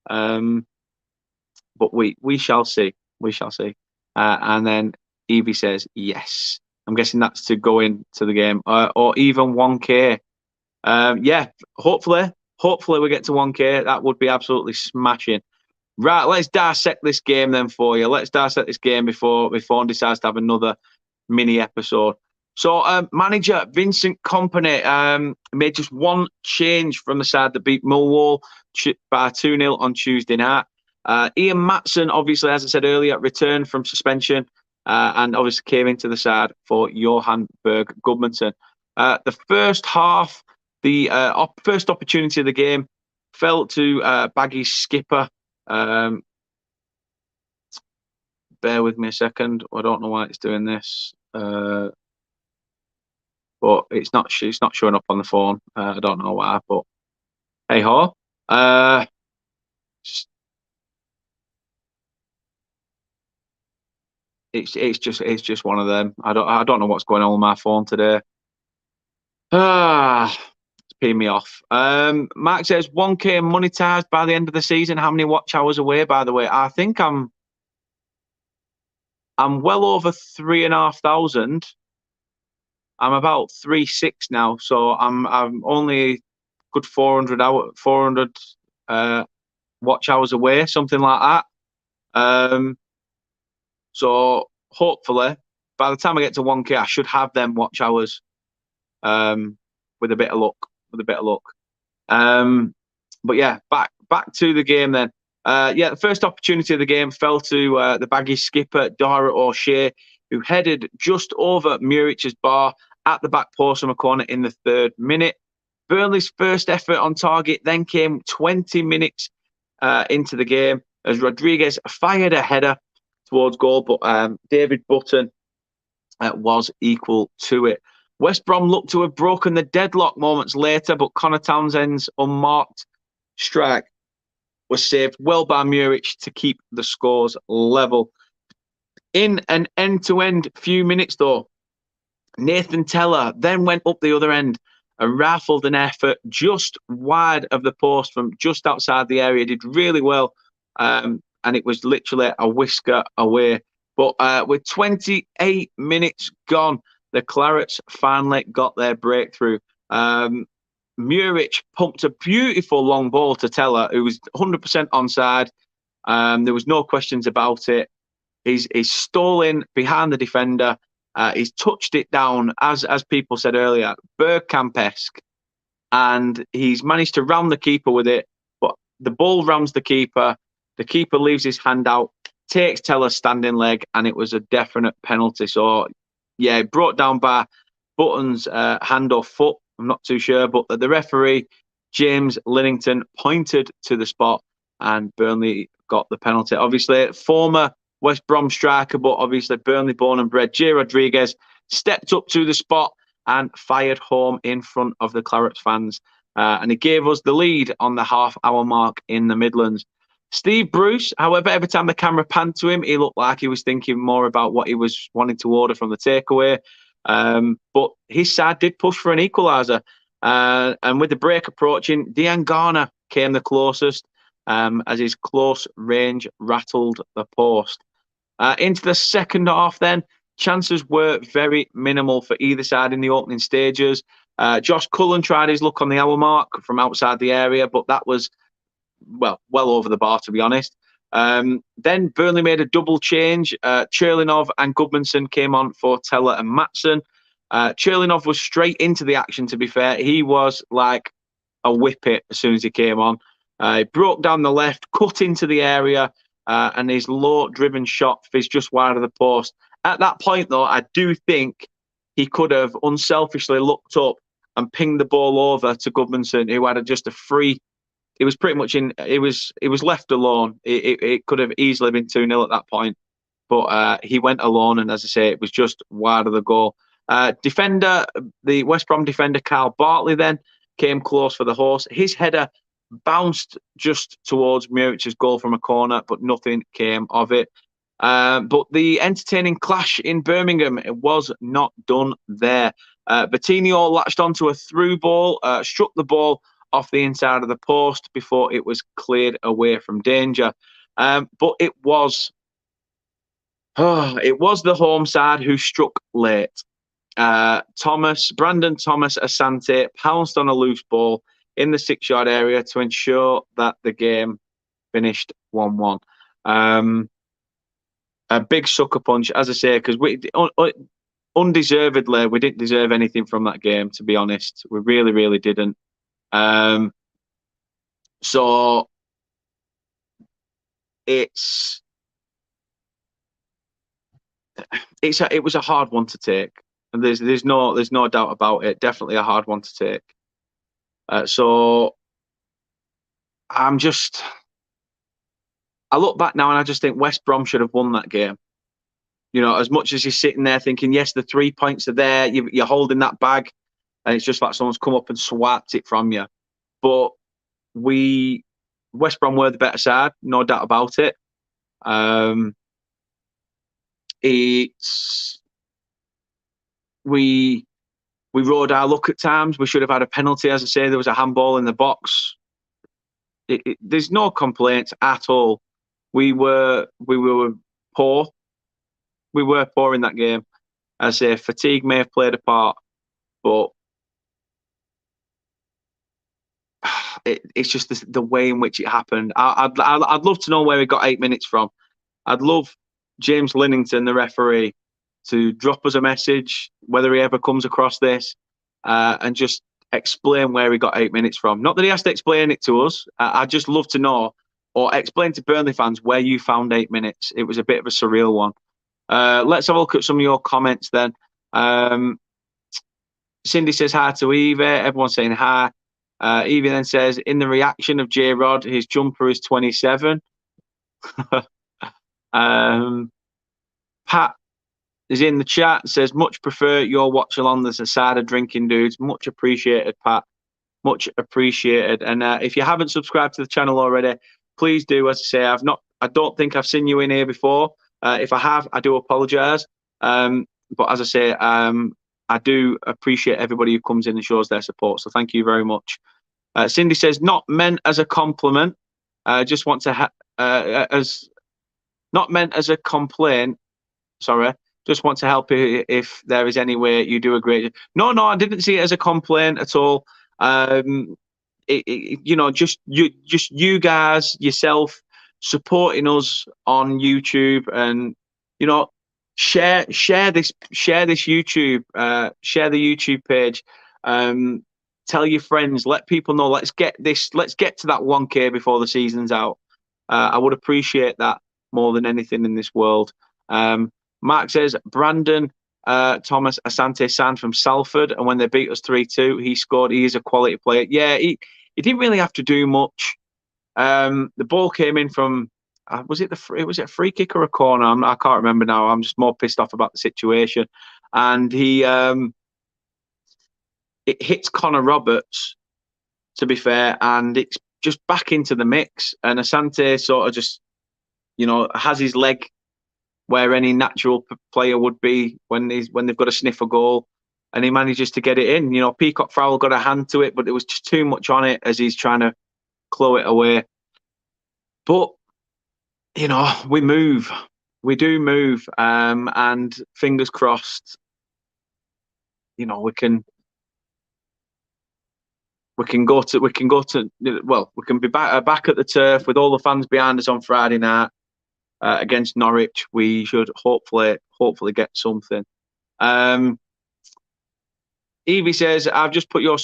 But we shall see. We shall see. And then Evie says, yes. I'm guessing that's to go into the game. Or even 1K. Yeah, hopefully we get to 1K. That would be absolutely smashing. Right, let's dissect this game then for you. Let's dissect this game before Fawn decides to have another mini episode. So, manager Vincent Kompany made just one change from the side that beat Millwall by 2-0 on Tuesday night. Ian Matson, obviously, as I said earlier, returned from suspension and obviously came into the side for Johan Berg Gudmundsson. The first half, the first opportunity of the game fell to Baggy's skipper. Bear with me a second. I don't know why it's doing this, but it's not showing up on the phone. I don't know why, but hey ho. It's just one of them. I don't know what's going on with my phone today. It's peeing me off. Mark says 1K monetized by the end of the season. How many watch hours away, by the way? I think I'm well over 3,500. I'm about 3,600 now, so I'm only good 400 watch hours away, something like that. So hopefully by the time I get to 1K, I should have them watch hours. With a bit of luck. But yeah, back to the game then. The first opportunity of the game fell to the Baggy skipper, Dara O'Shea, who headed just over Murich's bar at the back post from a corner in the 3rd minute. Burnley's first effort on target then came 20 minutes into the game as Rodriguez fired a header towards goal, but David Button was equal to it. West Brom looked to have broken the deadlock moments later, but Connor Townsend's unmarked strike was saved well by Muric to keep the scores level. In an end-to-end few minutes, though, Nathan Teller then went up the other end and rifled an effort just wide of the post from just outside the area. Did really well, and it was literally a whisker away. But with 28 minutes gone, the Clarets finally got their breakthrough. Muric pumped a beautiful long ball to Teller, who was 100% onside. There was no questions about it. He's stolen behind the defender. He's touched it down, as people said earlier, Bergkamp-esque, and he's managed to round the keeper with it. But the ball rounds the keeper. The keeper leaves his hand out, takes Teller's standing leg, and it was a definite penalty. So, yeah, brought down by Button's hand or foot. I'm not too sure, but the referee, James Linnington, pointed to the spot, and Burnley got the penalty. Obviously, former West Brom striker, but obviously Burnley born and bred, Jay Rodriguez stepped up to the spot and fired home in front of the Clarets fans. And he gave us the lead on the half-hour mark in the Midlands. Steve Bruce, however, every time the camera panned to him, he looked like he was thinking more about what he was wanting to order from the takeaway. But his side did push for an equaliser. And with the break approaching, Dean Garner came the closest as his close range rattled the post. Into the second half then, chances were very minimal for either side in the opening stages. Josh Cullen tried his luck on the hour mark from outside the area, but that was, well over the bar, to be honest. Then Burnley made a double change. Cherlinov and Gudmundsson came on for Teller and Matson. Cherlinov was straight into the action, to be fair. He was like a whippet as soon as he came on. He broke down the left, cut into the area, and his low-driven shot fizzed just wide of the post. At that point, though, I do think he could have unselfishly looked up and pinged the ball over to Gudmundsson, who had just a free. It was pretty much in. It was left alone. It could have easily been 2-0 at that point, but he went alone, and as I say, it was just wide of the goal. The West Brom defender Carl Bartley then came close for the horse. His header bounced just towards Muric's goal from a corner, but nothing came of it. But the entertaining clash in Birmingham, it was not done there. Bertinho latched onto a through ball, struck the ball off the inside of the post before it was cleared away from danger. But it was the home side who struck late. Brandon Thomas Asante pounced on a loose ball in the 6-yard area to ensure that the game finished 1-1. A big sucker punch, as I say, because undeservedly, we didn't deserve anything from that game, to be honest. We really, really didn't. So it was a hard one to take, and there's no doubt about it. Definitely a hard one to take. So I look back now and I just think West Brom should have won that game. You know, as much as you're sitting there thinking, yes, the 3 points are there, you're holding that bag, and it's just like someone's come up and swiped it from you. But West Brom were the better side, no doubt about it. We rode our luck at times. We should have had a penalty, as I say. There was a handball in the box. There's no complaints at all. We were poor. We were poor in that game. As I say, fatigue may have played a part, but it's just the way in which it happened. I'd love to know where he got 8 minutes from. I'd love James Linnington, the referee, to drop us a message, whether he ever comes across this, and just explain where he got 8 minutes from. Not that he has to explain it to us. I'd just love to know, or explain to Burnley fans where you found 8 minutes. It was a bit of a surreal one. Let's have a look at some of your comments then. Cindy says hi to Eva. Everyone's saying hi. Evie then says, in the reaction of J Rod, his jumper is 27. Pat is in the chat, says, much prefer your watch along than a side of drinking dudes. Much appreciated, Pat. Much appreciated. And if you haven't subscribed to the channel already, please do. As I say, I don't think I've seen you in here before. If I have, I do apologise. But as I say, I do appreciate everybody who comes in and shows their support. So thank you very much. Cindy says, not meant as a compliment. Just want to not meant as a complaint. Sorry. Just want to help you if there is any way you do a great. No, I didn't see it as a complaint at all. Just you guys yourself supporting us on YouTube, and share this YouTube, share the YouTube page. Tell your friends, let people know. Let's get to that 1K before the season's out. I would appreciate that more than anything in this world. Mark says, Brandon Thomas Asante San from Salford, and when they beat us 3-2, he scored. He is a quality player. Yeah, he didn't really have to do much. The ball came in from, was it a free kick or a corner? I can't remember now. I'm just more pissed off about the situation. And it hits Connor Roberts, to be fair, and it's just back into the mix. And Asante sort of just, has his leg where any natural player would be when they've got a sniff a goal, and he manages to get it in. Peacock Farrell got a hand to it, but it was just too much on it as he's trying to claw it away. But we do move, and fingers crossed, we can be back at the turf with all the fans behind us on Friday night against Norwich. We should hopefully get something. Evie says, I've just put your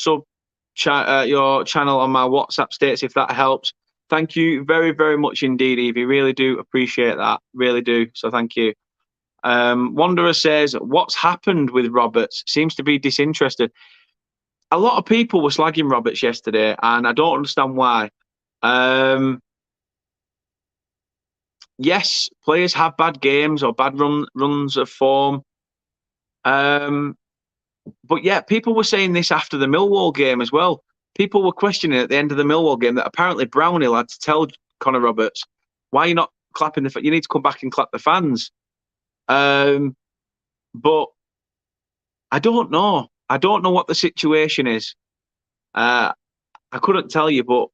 your channel on my WhatsApp status, if that helps. Thank you very, very much indeed, Evie. Really do appreciate that. Really do. So thank you. Wanderer says, what's happened with Roberts? Seems to be disinterested. A lot of people were slagging Roberts yesterday, and I don't understand why. Yes, players have bad games or bad runs of form. But yeah, people were saying this after the Millwall game as well. People were questioning at the end of the Millwall game that apparently Brownhill had to tell Connor Roberts, why are you not clapping you need to come back and clap the fans. But I don't know. I don't know what the situation is. I couldn't tell you, but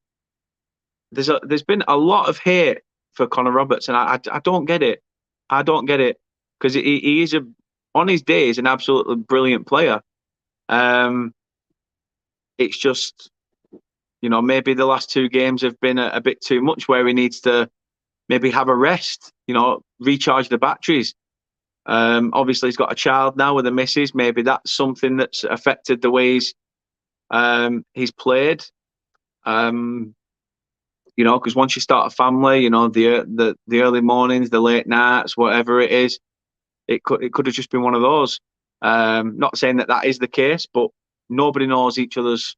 there's been a lot of hate for Connor Roberts, and I don't get it. I don't get it, because he is on his day, he's an absolutely brilliant player. It's just, maybe the last 2 games have been a bit too much, where he needs to maybe have a rest, recharge the batteries. Obviously, he's got a child now with a missus. Maybe that's something that's affected the way he's played. Because once you start a family, the early mornings, the late nights, whatever it is, it could have just been one of those. Not saying that is the case, but nobody knows each other's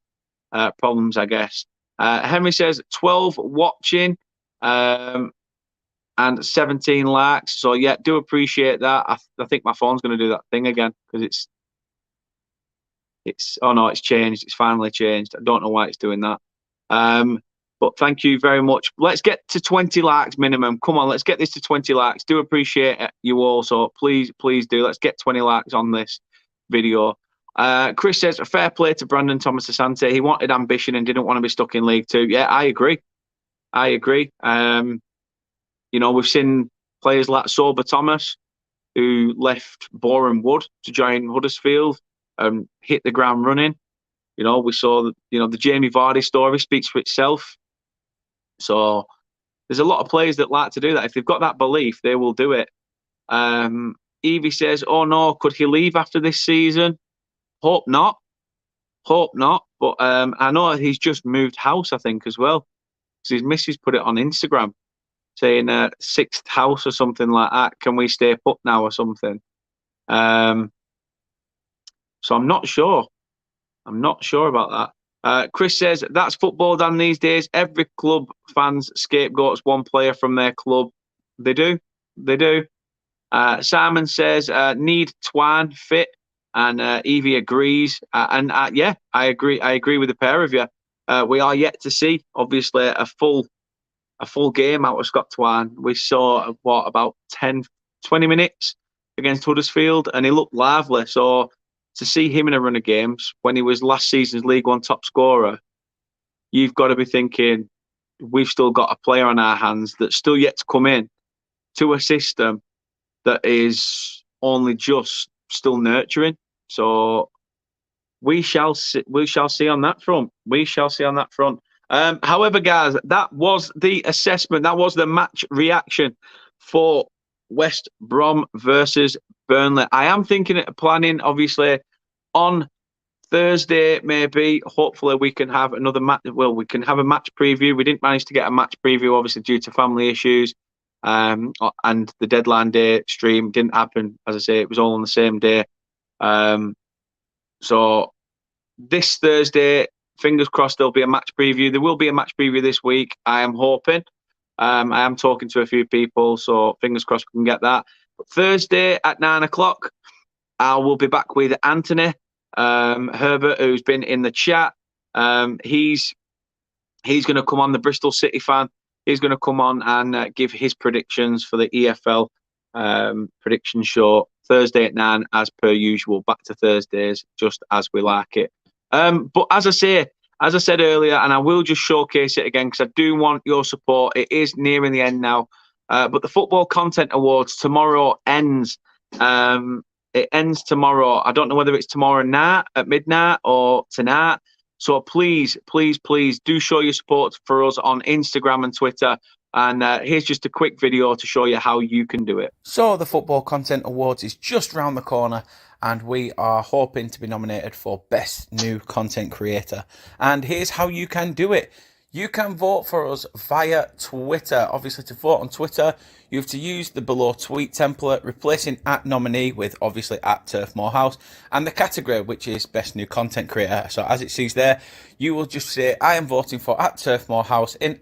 problems, I guess. Henry says 12 watching and 17 likes. So yeah, do appreciate that. I think my phone's going to do that thing again, because it's changed. It's finally changed. I don't know why it's doing that. But thank you very much. Let's get to 20 likes minimum. Come on, let's get this to 20 likes. Do appreciate you all. So please do. Let's get 20 likes on this video. Chris says, a fair play to Brandon Thomas Asante. He wanted ambition and didn't want to be stuck in League Two. Yeah, I agree. We've seen players like Sober Thomas, who left Boreham Wood to join Huddersfield and hit the ground running. We saw the Jamie Vardy story speaks for itself. So there's a lot of players that like to do that. If they've got that belief, they will do it. Evie says, oh no, could he leave after this season? Hope not. But I know he's just moved house, I think, as well, because his missus put it on Instagram. saying sixth house or something like that. Can we stay put now or something? So I'm not sure. I'm not sure about that. Chris says that's football, Dan. These days, every club fans scapegoats one player from their club. They do. They do. Simon says need Twan fit, and Evie agrees. And yeah, I agree. I agree with the pair of you. We are yet to see, obviously, a full game out of Scott Twan. We saw about 10, 20 minutes against Huddersfield, and he looked lively. So to see him in a run of games when he was last season's League One top scorer, you've got to be thinking we've still got a player on our hands that's still yet to come in to a system that is only just still nurturing. So we shall see. We shall see on that front. We shall see on that front. However, guys, that was the assessment. That was the match reaction for West Brom versus Burnley. I am thinking of planning, obviously, on Thursday, maybe. Hopefully, we can have another match. Well, we can have a match preview. We didn't manage to get a match preview, obviously, due to family issues. And the deadline day stream didn't happen. As I say, it was all on the same day. So this Thursday, fingers crossed, there'll be a match preview. There will be a match preview this week, I am hoping. I am talking to a few people, so fingers crossed we can get that. But Thursday at 9 o'clock, I will be back with Anthony Herbert, who's been in the chat. He's going to come on, the Bristol City fan. He's going to come on and give his predictions for the EFL prediction show Thursday at 9, as per usual. Back to Thursdays, just as we like it. But as I said earlier, and I will just showcase it again because I do want your support. It is nearing the end now. But the Football Content Awards tomorrow ends. It ends tomorrow. I don't know whether it's tomorrow night at midnight or tonight. So please, please, please do show your support for us on Instagram and Twitter. And here's just a quick video to show you how you can do it. So the Football Content Awards is just round the corner, and we are hoping to be nominated for Best New Content Creator. And here's how you can do it. You can vote for us via Twitter. Obviously, to vote on Twitter, you have to use the below tweet template, replacing @nominee with obviously @Turf Morehouse, and the category, which is Best New Content Creator. So as it sees there, you will just say, I am voting for @Turf Morehouse in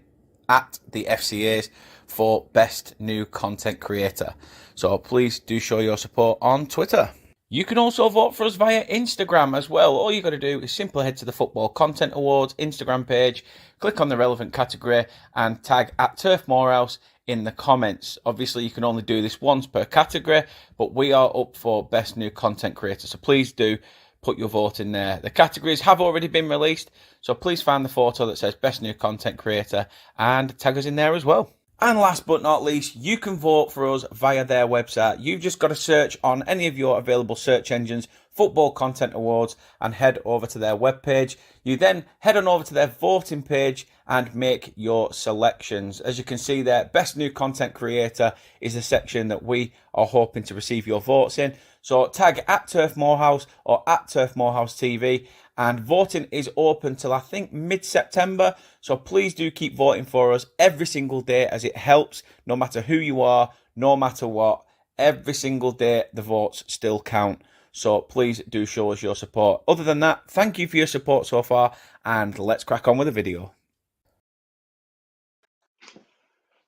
@the FCAs for Best New Content Creator. So please do show your support on Twitter. You can also vote for us via Instagram as well. All you got to do is simply head to the Football Content Awards Instagram page, click on the relevant category and tag @Turf Morehouse in the comments. Obviously, you can only do this once per category, but we are up for Best New Content Creator. So please do put your vote in there. The categories have already been released, so please find the photo that says Best New Content Creator and tag us in there as well. And last but not least, you can vote for us via their website. You've just got to search on any of your available search engines, Football Content Awards, and head over to their webpage. You then head on over to their voting page and make your selections. As you can see there, Best New Content Creator is a section that we are hoping to receive your votes in. So tag @Turf Morehouse or @Turf Morehouse TV. And voting is open till I think mid-September. So please do keep voting for us every single day, as it helps no matter who you are, no matter what. Every single day the votes still count. So please do show us your support. Other than that, thank you for your support so far, and let's crack on with the video.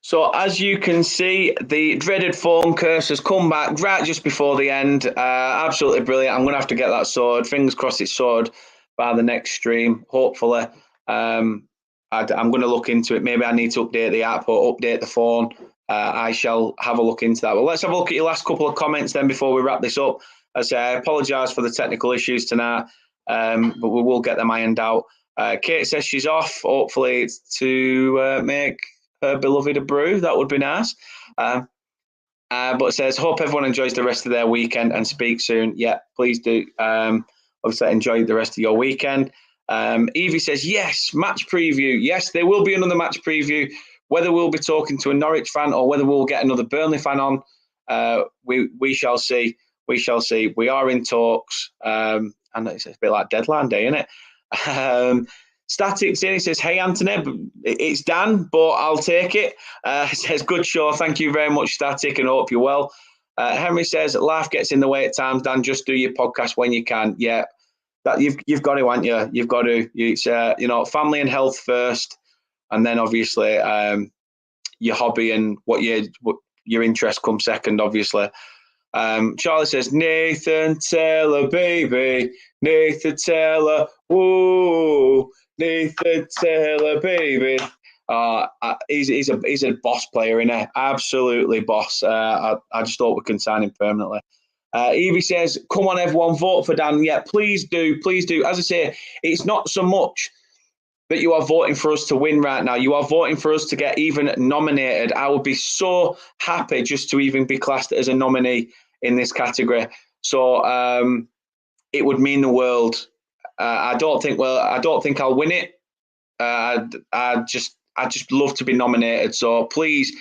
So as you can see, the dreaded phone curse has come back right just before the end. Absolutely brilliant. I'm going to have to get that sorted. Fingers crossed it's sorted by the next stream, hopefully. I'm going to look into it. Maybe I need to update the app or update the phone. I shall have a look into that. Well, let's have a look at your last couple of comments then before we wrap this up. As I say, I apologise for the technical issues tonight, but we will get them ironed out. Kate says she's off. Hopefully it's to make her beloved a brew. That would be nice. But it says, hope everyone enjoys the rest of their weekend and speak soon. Yeah, please do. Obviously, enjoy the rest of your weekend. Evie says, yes, match preview. Yes, there will be another match preview. Whether we'll be talking to a Norwich fan or whether we'll get another Burnley fan on, we shall see. We shall see. We are in talks. And it's a bit like deadline day, isn't it? Static's in. He says, "Hey Anthony, it's Dan, but I'll take it." Says, "Good show. Thank you very much, Static, and hope you're well." Henry says, "Life gets in the way at times, Dan. Just do your podcast when you can." Yeah, that you've got to, haven't you? You've got to. It's family and health first, and then obviously your hobby and what your interest come second, obviously. Charlie says, "Nathan Taylor, baby, Nathan Taylor, whoa, Nathan Taylor, baby." He's a boss player, innit? Absolutely boss. I just thought we can sign him permanently. Evie says, "Come on, everyone, vote for Dan." Yeah, please do, please do. As I say, it's not so much that you are voting for us to win right now. You are voting for us to get even nominated. I would be so happy just to even be classed as a nominee in this category. So it would mean the world. I don't think I'll win it. I just love to be nominated. So please,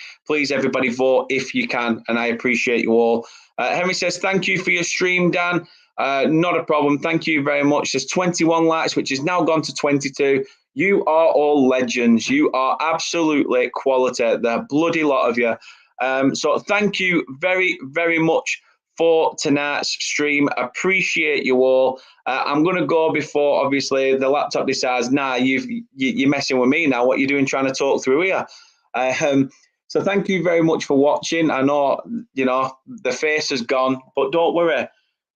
everybody vote if you can, and I appreciate you all. Henry says, "Thank you for your stream, Dan." Not a problem. Thank you very much. There's 21 likes, which has now gone to 22. You are all legends. You are absolutely quality. The bloody lot of you. So thank you very, very much for tonight's stream. Appreciate you all. I'm going to go before, obviously, the laptop decides, nah, you're messing with me now. What are you doing trying to talk through here? So thank you very much for watching. I know, the face has gone, but don't worry.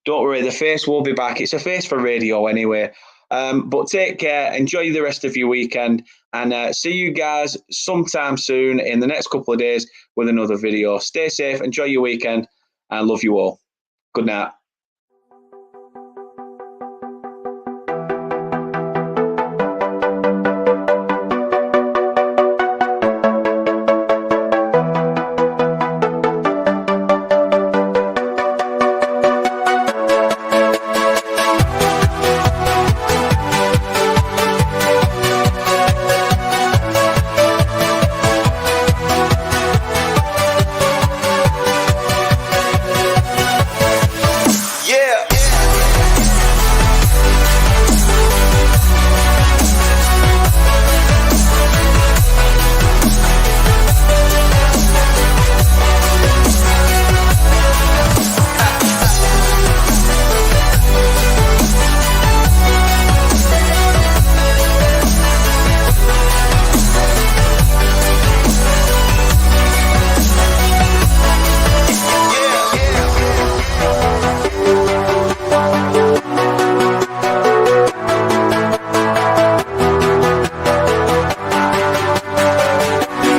Don't worry, the face will be back. It's a face for radio anyway. But take care. Enjoy the rest of your weekend. And see you guys sometime soon in the next couple of days with another video. Stay safe. Enjoy your weekend. And love you all. Good night.